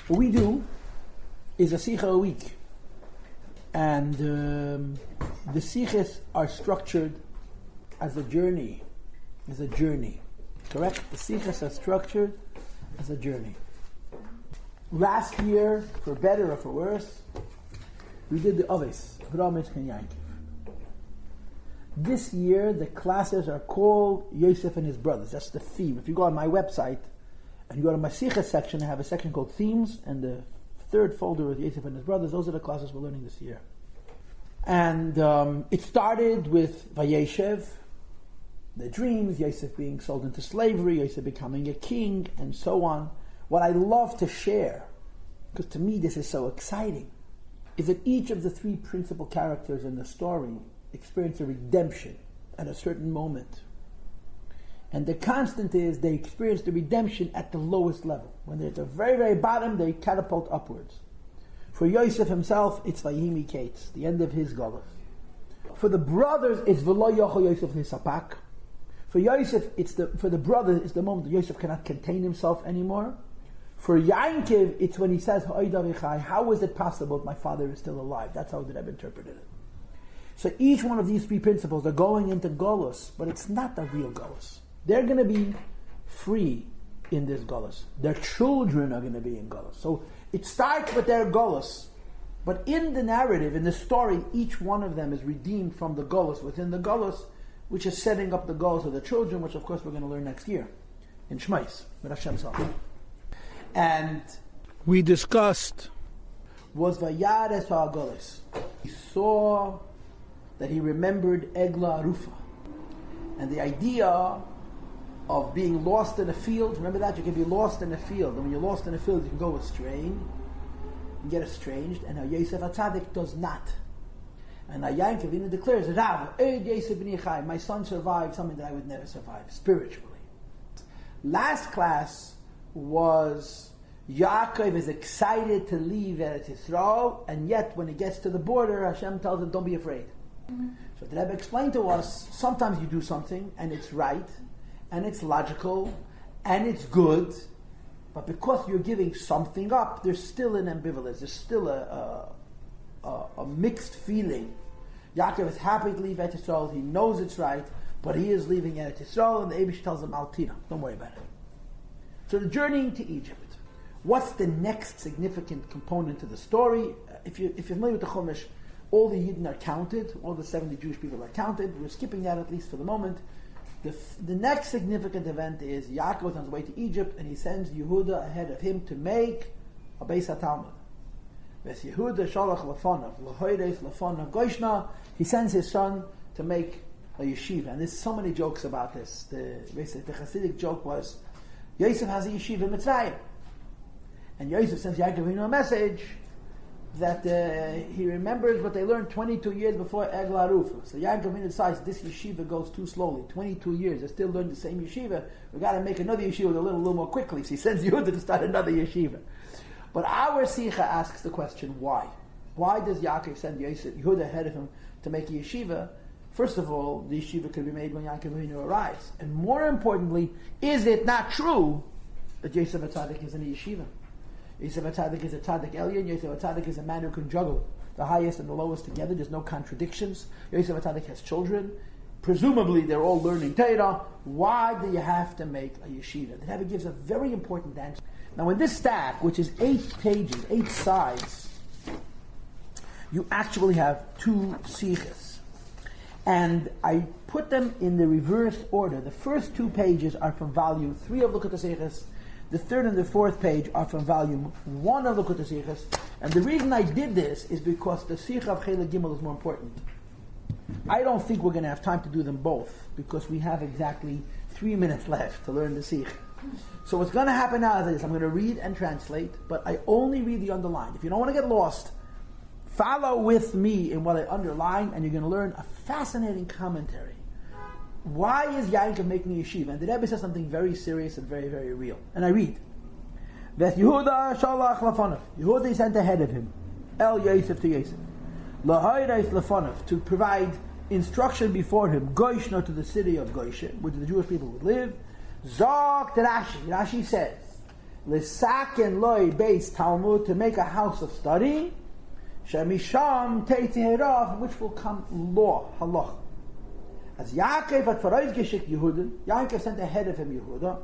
What we do is a Sicha a week. And the Sichos are structured as a journey. Correct? The Sichos are structured as a journey. Last year, for better or for worse, we did the Oves, Avraham, Yitzchak, and Yaakov. This year, the classes are called Yosef and his brothers. That's the theme. If you go on my website and you go to my Sichos section, I have a section called Themes, and the third folder with Yosef and his brothers. Those are the classes we're learning this year. And it started with Vayeshev, the dreams, Yosef being sold into slavery, Yosef becoming a king, and so on. What I love to share, because to me this is so exciting, is that each of the three principal characters in the story experience a redemption at a certain moment. And the constant is they experience the redemption at the lowest level. When they're at the very, very bottom, they catapult upwards. For Yosef himself, it's Vayimi Kates, the end of his Golus. For the brothers, it's V'lo Yocho Yosef Nisapak. For Yosef, for the brothers, it's the moment that Yosef cannot contain himself anymore. For Yankov, it's when he says, how is it possible that my father is still alive? That's how the Rebbe interpreted it. So each one of these three principles are going into Golus, but it's not the real Golus. They're going to be free in this Golus. Their children are going to be in Golus. So it starts with their Golus, but in the narrative, in the story, each one of them is redeemed from the Golus within the Golus, which is setting up the Golus of the children, which of course we're going to learn next year in Shmais, with Hashem's help. And we discussed was Vayares HaGolus. He saw that he remembered Egla Arufa. And the idea of being lost in a field, remember that? You can be lost in a field. And when you're lost in a field, you can go astray. You get estranged. And now Yosef HaTzadik does not. And now Yaakov even declares, Rav, Yosef b'ni Chai, my son survived something that I would never survive, spiritually. Last class was Yaakov is excited to leave Eretz Yisrael, and yet when he gets to the border, Hashem tells him, don't be afraid. Mm-hmm. So the Rebbe explained to us, sometimes you do something, and it's right, and it's logical, and it's good, but because you're giving something up, there's still an ambivalence, there's still a mixed feeling. Yaakov is happy to leave Eretz Yisrael, he knows it's right, but he is leaving Eretz Yisrael, and the Eibush tells him, Altina, don't worry about it. So the journeying to Egypt. What's the next significant component to the story? If you're familiar with the Chumash, all the Yidden are counted, all the 70 Jewish people are counted. We're skipping that at least for the moment. The next significant event is Yaakov is on his way to Egypt, and he sends Yehuda ahead of him to make a Beis HaTalmud. Ves Yehuda shalach lefonav, lehoyres lefonav goishna. He sends his son to make a yeshiva. And there's so many jokes about this. The Hasidic joke was, Yosef has a yeshiva in Mitzrayim. And Yosef sends Yaakov a message that he remembers what they learned 22 years before Egla Arufa. So Yaakov decides this yeshiva goes too slowly. 22 years, they still learn the same yeshiva. We've got to make another yeshiva a little more quickly. So he sends Yehuda to start another yeshiva. But our Sicha asks the question, why? Why does Yaakov send Yehuda ahead of him to make a yeshiva? First of all, the yeshiva could be made when Yaakov arrives. And more importantly, is it not true that Yosef HaTzadik is in a yeshiva? Yosef HaTzadik is a Tzadik Elyon. Yosef HaTzadik is a man who can juggle the highest and the lowest together. There's no contradictions. Yosef HaTzadik has children. Presumably they're all learning Torah. Why do you have to make a yeshiva? The Rebbe gives a very important answer. Now in this stack, which is 8 pages, 8 sides, you actually have 2 sichos. And I put them in the reverse order. The first 2 pages are from volume 3 of Likutei Sichos. The 3rd and the 4th page are from volume 1 of Likutei Sichos. And the reason I did this is because the Sicha of Chelek Gimel is more important. I don't think we're going to have time to do them both, because we have exactly 3 minutes left to learn the Sicha. So what's going to happen now is this. I'm going to read and translate, but I only read the underlined. If you don't want to get lost, follow with me in what I underline, and you're going to learn a fascinating commentary. Why is Yaakov making a yeshiva? And the Rebbe says something very serious and very, very real. And I read, Ves Yehuda shalach lefonav. Yehuda is sent ahead of him. El Yosef to Yosef. Lahoyres lefonav, to provide instruction before him. Goishna, to the city of Goshen, where the Jewish people would live. Zog to Rashi. Rashi says, L'saken loy beis Talmud, to make a house of study, shemisham teiteherav, which will come law, halach. As Yaakov had voraus geschickt Yehuda, Yaakov sent ahead of him Yehuda,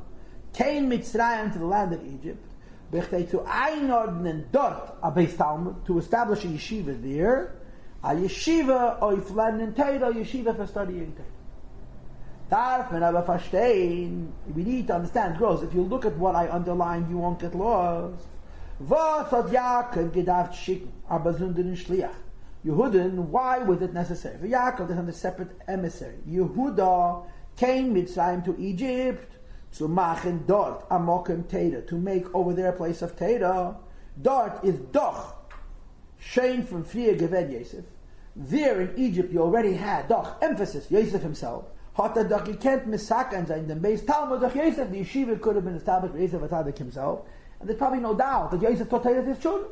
came Mitzrayim to the land of Egypt, bechtei to einordnen dort a beis Talmud, to establish a yeshiva there, a yeshiva oif lernen Torah, yeshiva for studying Torah. Darf man aber verstehen, we need to understand, girls, if you look at what I underlined, you won't get lost. Was hat Yaakov gedacht schicken, aber sondern Shliach? Yehudin, why was it necessary? For Yaakov to have a separate emissary. Yehuda came Mitzrayim to Egypt, to machen dort amokim Teda, to make over there a place of Teda. Dort is doch, shein from Frier Geved Yosef. There in Egypt you already had doch, emphasis, Yosef himself. Hat doch gekent misaken sein, the base Talmud of Yosef, the yeshiva could have been established by Yosef Atzadik himself, and there's probably no doubt that Yosef taught Torah to his children.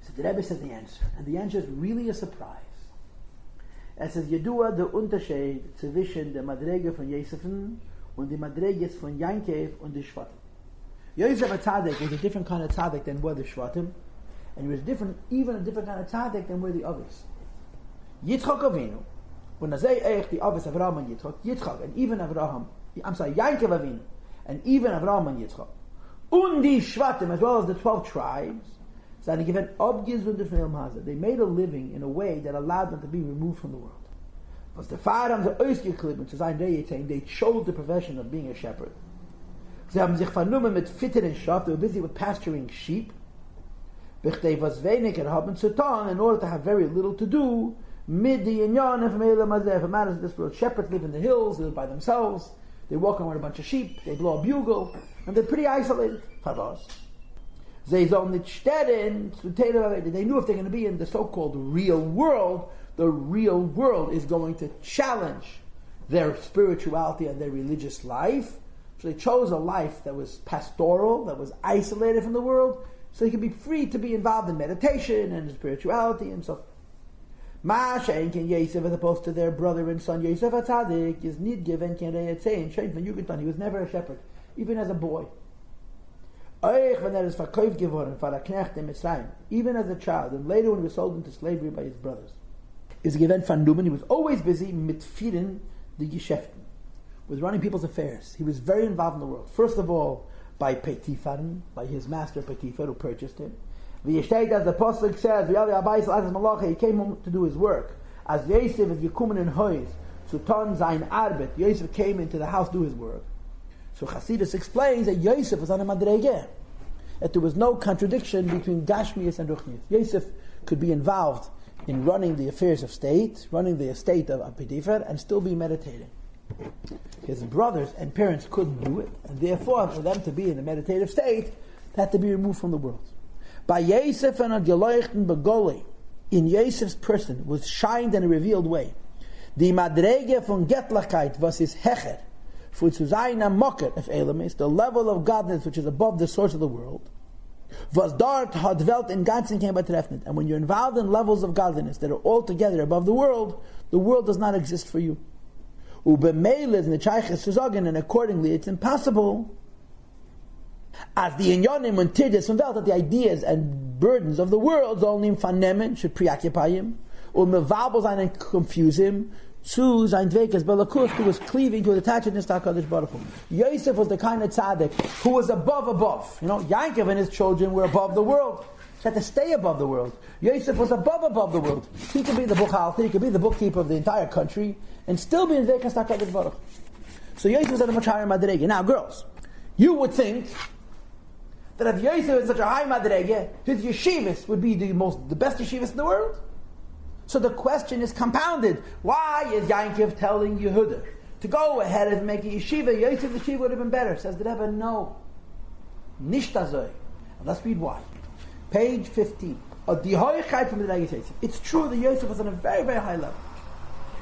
So the Rebbe says the answer, and the answer is really a surprise. It says, Yedua the Unterschied zwischen der Madrege von Yosef und die Madrege von Yankov und the Shvatim. Yosef Atzadik was a different kind of tzaddik than were the Shvatim, and he was even a different kind of tzaddik than were the others. Yitzchak Avinu, when I say the others Avraham and Yitzchak, and even Avraham, Yankov Avinu, and even Avraham and Yitzchak, und die Shvatim, as well as the 12 tribes, they made a living in a way that allowed them to be removed from the world. They chose the profession of being a shepherd. They were busy with pasturing sheep. In order to have very little to do, for matters of this world, shepherds live in the hills, they live by themselves, they walk around with a bunch of sheep, they blow a bugle, and they're pretty isolated. They knew if they're going to be in the so-called real world, the real world is going to challenge their spirituality and their religious life. So they chose a life that was pastoral, that was isolated from the world, so they could be free to be involved in meditation and spirituality and so forth. Yosef, as opposed to their brother and son Yosef Atzadik, is not given he was never a shepherd, even as a boy. Even as a child, and later when he was sold into slavery by his brothers. He was always busy mitfirin the Geschäften, with running people's affairs. He was very involved in the world. First of all, by Petifan, by his master Petifar, who purchased him. As the Apostle says, he came home to do his work. As Yosef is gekommen in Hoys, zu tun sein Arbeit, Yosef came into the house to do his work. So Chassidus explains that Yosef was on a madrege, that there was no contradiction between Gashmius and Ruchnius. Yosef could be involved in running the affairs of state, running the estate of Potiphar, and still be meditating. His brothers and parents couldn't do it, and therefore for them to be in a meditative state, they had to be removed from the world. By Yosef and Geleuchten Begoli, in Yosef's person was shined in a revealed way. The madrege von Gettlichkeit was his hecher, for zu sein am Mocker of Elamis, the level of godliness which is above the source of the world, was dort hat Welt in ganzen kein betreffend. And when you're involved in levels of godliness that are altogether above the world does not exist for you. And accordingly it's impossible as the inyanim and tirdes from Welt, that the ideas and burdens of the world only fanemen should preoccupy him, or mevabel sein and confuse him, zu sein Dvekas Belakus, who was cleaving to attachedness to HaKadosh Baruch Hu. Yosef was the kind of tzaddik who was above. Yankov and his children were above the world. He had to stay above the world. Yosef was above the world. He could be the Buchalter, he could be the bookkeeper of the entire country, and still be in Dvekas to HaKadosh Baruch Hu. So Yosef was at a much higher madrege. Now, girls, you would think that if Yosef is such a high madrege, his yeshivas would be the best yeshivas in the world. So the question is compounded. Why is Yankov telling Yehuda to go ahead and make a yeshiva? Yosef yeshiva would have been better. Says the Rebbe, no. Nicht azoi. And let's read why. Page 15. It's true that Yosef was on a very, very high level.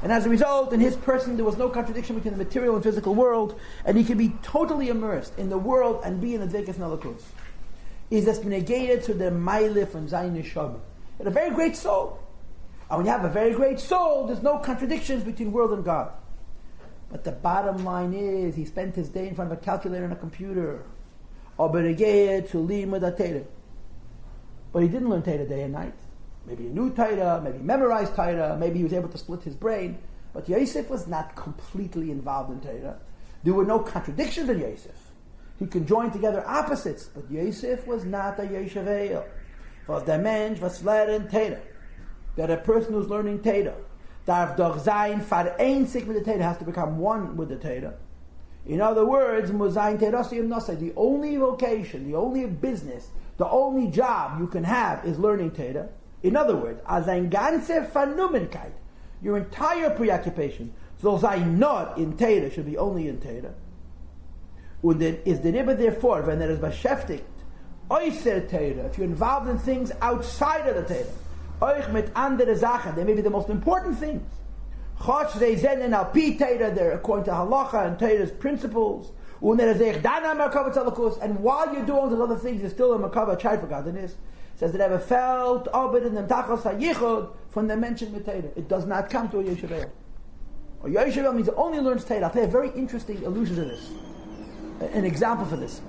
And as a result, in his person, there was no contradiction between the material and physical world, and he could be totally immersed in the world and be in the Dvekas Nelakus. Is this negated to the Mailif and Zayin Neshama? And a very great soul. And when you have a very great soul, there's no contradictions between world and God. But the bottom line is, he spent his day in front of a calculator and a computer. Oberigeh to limud Torah. But he didn't learn Torah day and night. Maybe he knew Torah, maybe he memorized Torah, maybe he was able to split his brain. But Yosef was not completely involved in Torah. There were no contradictions in Yosef. He can join together opposites, but Yosef was not a Yeshaveil. Was der Mensch was lernen Torah. That a person who's learning Torah darf doch sein vereinzigt mit der Torah, has to become one with the Torah. In other words, Toraso Umnaso, the only vocation, the only business, the only job you can have is learning Torah. In other words, as ein ganze Vernummenkeit, your entire preoccupation soll sein not in Torah, should be only in Torah. Und then is the Rebbe therefore, when there is beschäftigt, äußer Torah, if you're involved in things outside of the Torah, euch mit andere Sachen, they may be the most important things. Chotz they zenen al pi Torah, they're according to halacha and Torah's principles. Und there is eich dana merkava tzalakus, and while you're doing those other things, you're still a merkava child for godliness. Says that Rebbe felt obed in the tachos hayichud from the mention with Torah. It does not come to a yeshiva. A yeshiva means it only learns Torah. I'll tell you a very interesting allusion to this. An example for this.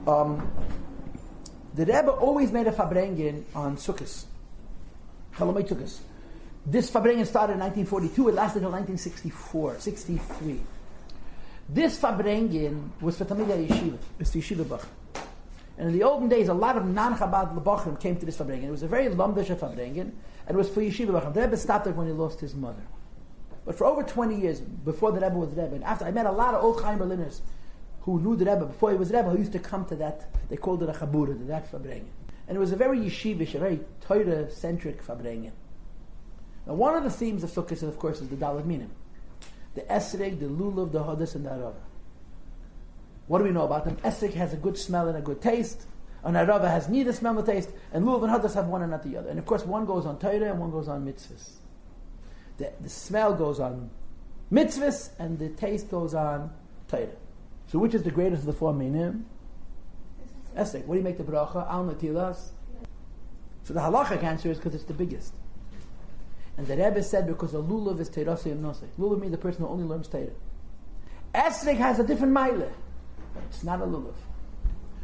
The Rebbe always made a fabrengen on Sukkos. Chalamei Sukkos. This fabrengen started in 1942. It lasted until 1963. This fabrengen was for Talmidei Yeshiva. It's the Yeshiva Bach. And in the olden days, a lot of non-Chabad Lebachim came to this fabrengen. It was a very lamdish fabrengen, and it was for Yeshiva Bach. The Rebbe stopped it when he lost his mother. But for over 20 years, before the Rebbe was the Rebbe, and after, I met a lot of old Chaim Berliners who knew the Rebbe before he was the Rebbe, who used to come to that, they called it a Chabura, to that fabrengen. And it was a very yeshivish, a very Torah-centric fabrengen. Now one of the themes of Sukkot, of course, is the Dalet Minim. The Esrog, the Lulav, the Hodas, and the Arava. What do we know about them? Esrog has a good smell and a good taste, and Arava has neither smell nor taste, and Lulav and Hodas have one and not the other. And of course one goes on Torah and one goes on mitzvahs. The smell goes on mitzvahs, and the taste goes on Torah. So which is the greatest of the four minim? Esrog. What do you make the bracha? Al natilas. So the halachic answer is because it's the biggest. And the Rebbe said because a lulav is Toraso Umnaso. Lulav means the person who only learns Torah. Esrog has a different mile. It's not a lulav.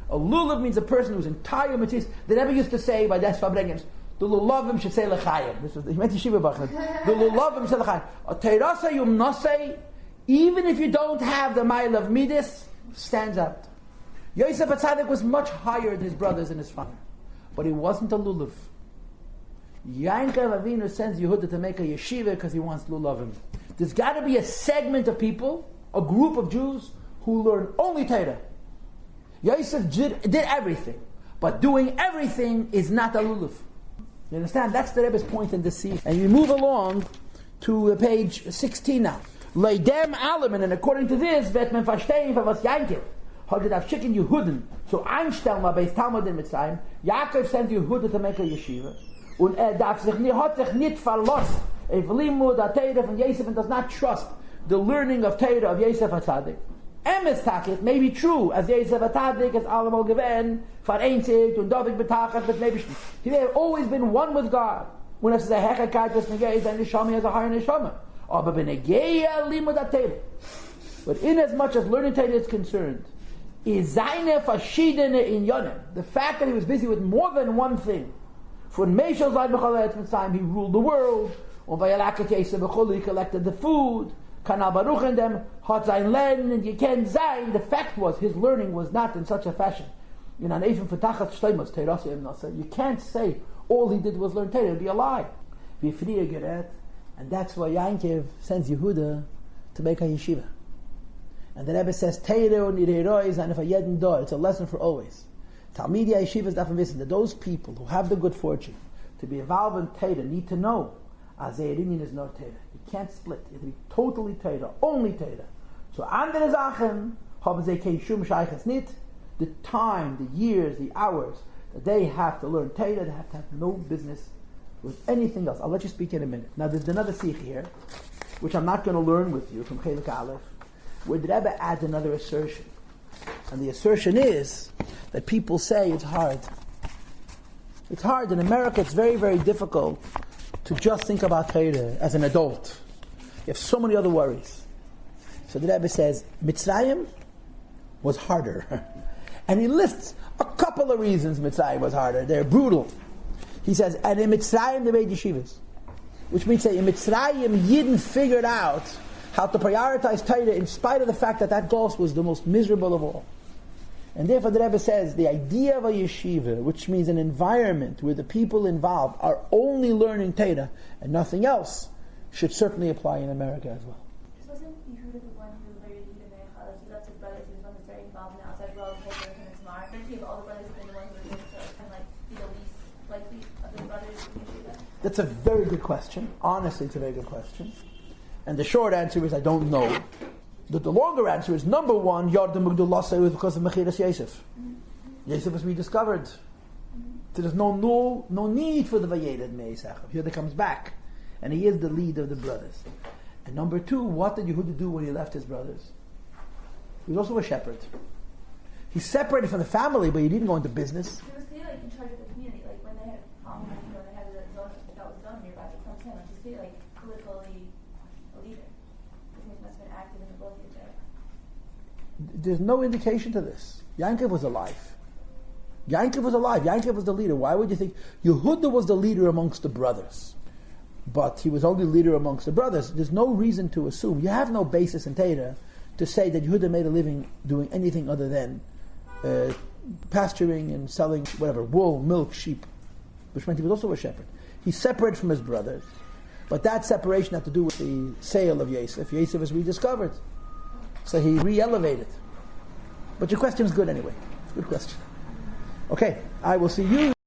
A lulav means a person whose entire mitzvah. The Rebbe used to say by das fabrengens, the lulavim should say lechayim. This was he meant Yeshiva Bach. The lulavim should say lechayim. A Toraso Umnaso, even if you don't have the mile of Midas, stands out. Yosef HaTzadik was much higher than his brothers and his father, but he wasn't a lulav. Yankov Avinu sends Yehuda to make a yeshiva because he wants lulavim. There's got to be a segment of people, a group of Jews who learn only Torah. Yosef did everything, but doing everything is not a lulav. You understand? That's the Rebbe's point in this scene. And you move along to page 16 now. Leidem Alaman, and according to this, wird man verstehen, für was Yankov hat gedacht, schicken Yehuden zu einstellen, bei Talmud in Mitzrayim. Yaakov sent Yehuda to make a yeshiva. Und darf sich nicht, hat sich nicht verlost auf Limud HaTorah von Yosef and does not trust the learning of Torah of Yosef HaTzadik. Emes Takit may be true, as Yosef HaTzadik is allemal gewähnt, vereinzigt und David betachet mit Nebischen. He had always been one with God. When es ist eine Hechigkeit, was Negei ist eine Neshama, has a higher Neshama. Aber Benegei Limud HaTorah. But in as much as learning Torah is concerned, is seine verschiedene Inyonim, the fact that he was busy with more than one thing. Von Meshel Zayt B'chol Eretz Mitzrayim, he ruled the world. Und Vayalaket Yosef B'chol, he collected the food. Kanal Baruch in them, hat sein Lernen, and you can't say. The fact was, his learning was not in such a fashion. In an Eifim Fatachat Shteimus, Toraso Umnaso, you can't say all he did was learn Torah. It would be a lie. Wie früher gerät, and that's why Yankov sends Yehuda to make a yeshiva. And the Rebbe says, Torah und ihre Heroes, and if a jeden door, it's a lesson for always. Talmidei Yeshivas darf wissen that those people who have the good fortune to be involved in Torah need to know as their Indian is not Torah. You can't split. You have to be totally Torah, only Torah. So andere Sachen haben sie kein Shum Shayches nicht. The time, the years, the hours that they have to learn Torah, they have to have no business with anything else. I'll let you speak in a minute. Now there's another sikh here, which I'm not going to learn with you from Chelik Aleph, where the Rebbe adds another assertion. And the assertion is that people say it's hard. It's hard. In America, it's very, very difficult to just think about Torah as an adult. You have so many other worries. So the Rebbe says, Mitzrayim was harder. And he lists a couple of reasons Mitzrayim was harder. They're brutal. He says, and in Mitzrayim they made yeshivas. Which means that in Mitzrayim, Yidden figured out how to prioritize Torah in spite of the fact that that Gos was the most miserable of all. And therefore the Rebbe says, the idea of a yeshiva, which means an environment where the people involved are only learning Torah and nothing else, should certainly apply in America as well. This wasn't Yehuda the one who married Yehuda Mecha, he left his brothers, he was one that's very involved in the outside world, and it's smart. And if all the brothers have been the ones who are going to kind of like be the least likely of the brothers in Yeshiva. That's a very good question. Honestly, it's a very good question. And the short answer is I don't know. The longer answer is, number one, Yardim Mugdullah was because of Mechiras Yosef. Yosef was rediscovered. So there's no need for the Vayedad Me'esachov. Here he comes back. And he is the lead of the brothers. And number two, what did Yehuda do when he left his brothers? He was also a shepherd. He separated from the family, but he didn't go into business. He was still like in charge of the community, like when they had they had the zone that was done nearby, it comes him, like he's still like politically a leader. He must have been active in the world of the There's no indication to this. Yankov was alive. Yankov was the leader. Why would you think Yehuda was the leader amongst the brothers? But he was only leader amongst the brothers. There's no reason to assume. You have no basis in Torah to say that Yehuda made a living doing anything other than pasturing and selling whatever, wool, milk, sheep, which meant he was also a shepherd. He separated from his brothers, but that separation had to do with the sale of Yosef. Yosef was rediscovered, so he re-elevated. But your question is good anyway. It's a good question. Okay, I will see you